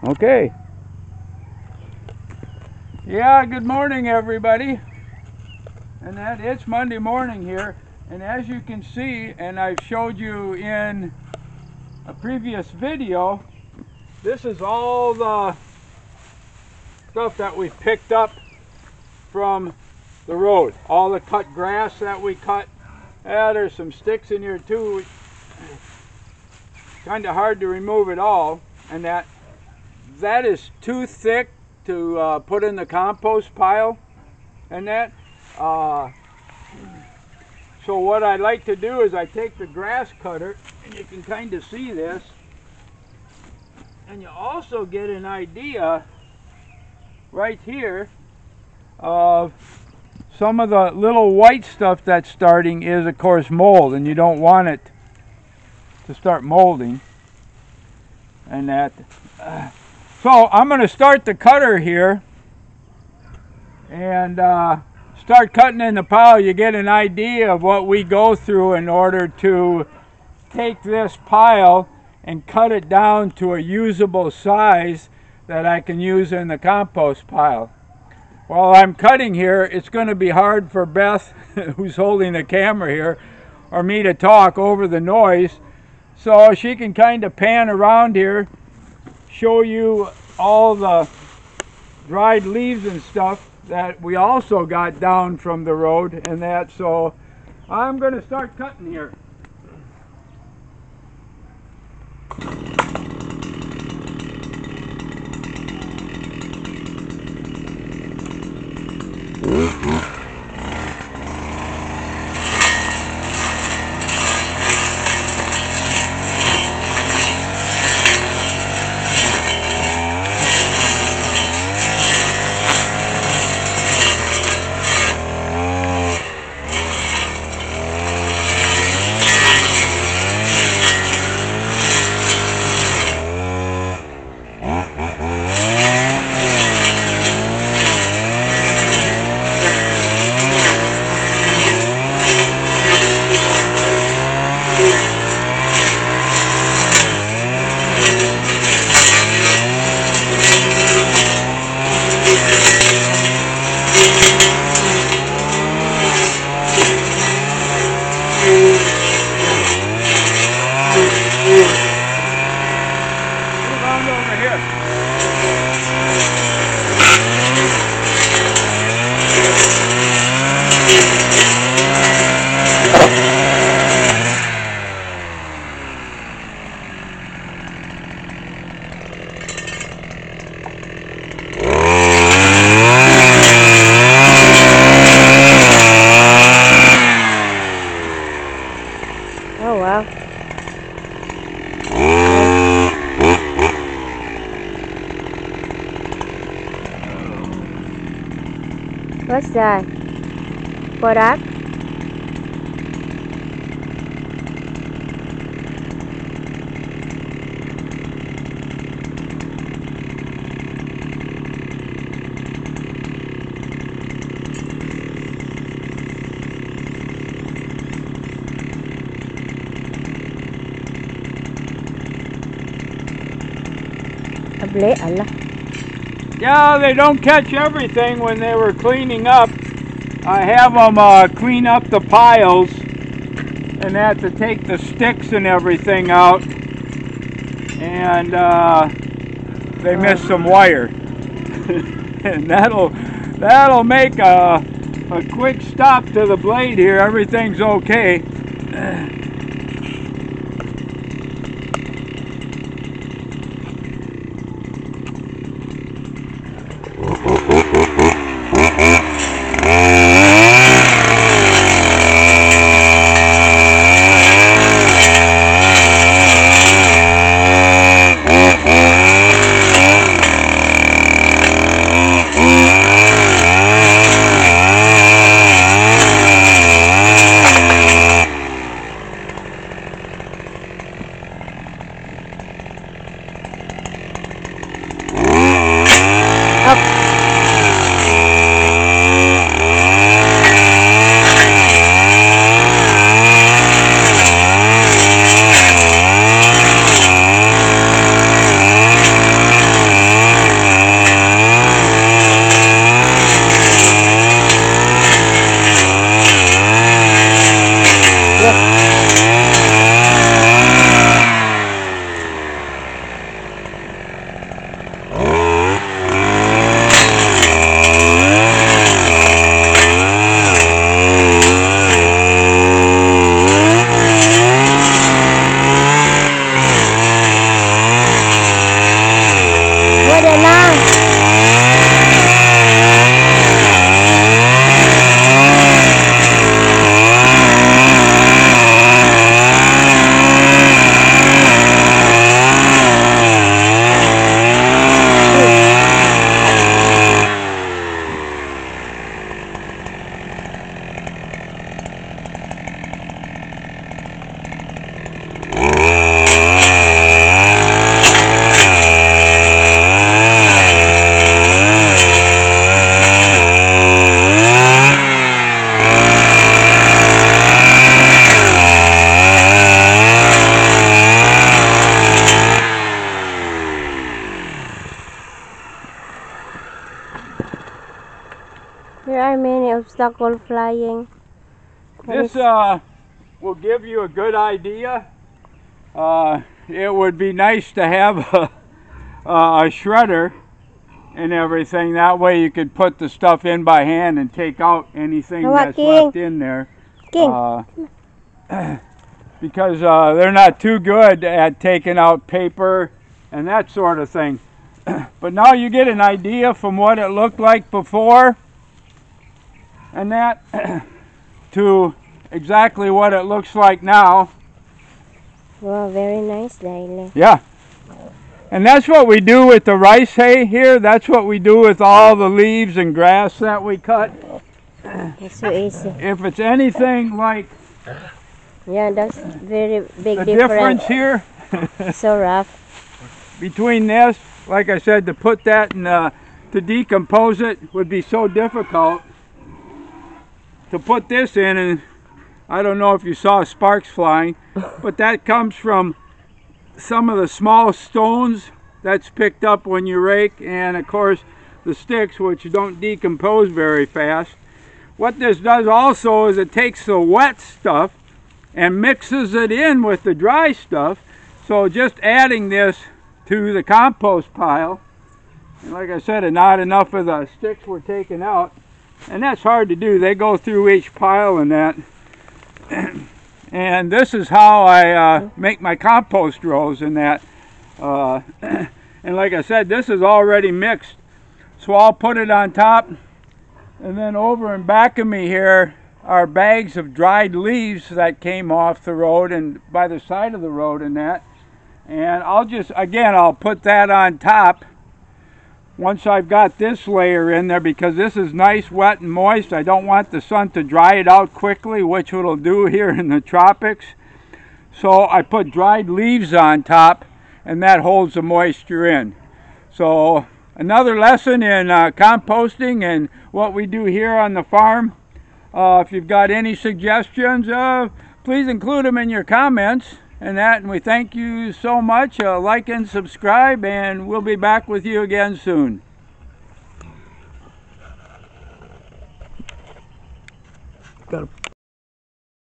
Okay. Yeah, good morning everybody. And it's Monday morning here. And as you can see, and I've showed you in a previous video, this is all the stuff that we picked up from the road. All the cut grass that we cut. There's some sticks in here too. Kind of hard to remove it all. And that is too thick to put in the compost pile. And that. So what I like to do is I take the grass cutter, and you can kind of see this, and you also get an idea right here of some of the little white stuff that's starting is of course mold, and you don't want it to start molding. And that so I'm going to start the cutter here and start cutting in the pile. You get an idea of what we go through in order to take this pile and cut it down to a usable size that I can use in the compost pile. While I'm cutting here, it's going to be hard for Beth, who's holding the camera here, or me to talk over the noise. So she can kind of pan around here, show you all the dried leaves and stuff that we also got down from the road and that. So I'm going to start cutting here. What's that? Product? Yeah, they don't catch everything when they were cleaning up. I have them clean up the piles and that to take the sticks and everything out. And they missed some wire. And that'll make a quick stop to the blade here. Everything's okay. There are many obstacles flying. This will give you a good idea. It would be nice to have a shredder and everything. That way you could put the stuff in by hand and take out anything that's left in there. Because they're not too good at taking out paper and that sort of thing. But now you get an idea from what it looked like before and that to exactly what it looks like now. Wow, very nice, Daily. Yeah. And that's what we do with the rice hay here. That's what we do with all the leaves and grass that we cut. It's so easy. If it's anything like Yeah, that's very big the difference. difference here So rough. between this, like I said, to put that and to decompose it would be so difficult. To put this in, and I don't know if you saw sparks flying, but that comes from some of the small stones that's picked up when you rake, and of course the sticks, which don't decompose very fast. What this does also is it takes the wet stuff and mixes it in with the dry stuff. So just adding this to the compost pile, and like I said, not enough of the sticks were taken out, and that's hard to do. They go through each pile and that. And this is how I make my compost rows and that. And like I said, this is already mixed. So I'll put it on top, and then over in back of me here are bags of dried leaves that came off the road and by the side of the road and that. And I'll put that on top once I've got this layer in there, because this is nice, wet, and moist. I don't want the sun to dry it out quickly, which it'll do here in the tropics. So I put dried leaves on top, and that holds the moisture in. So another lesson in composting and what we do here on the farm. If you've got any suggestions, please include them in your comments. And we thank you so much. Like and subscribe, and we'll be back with you again soon. Got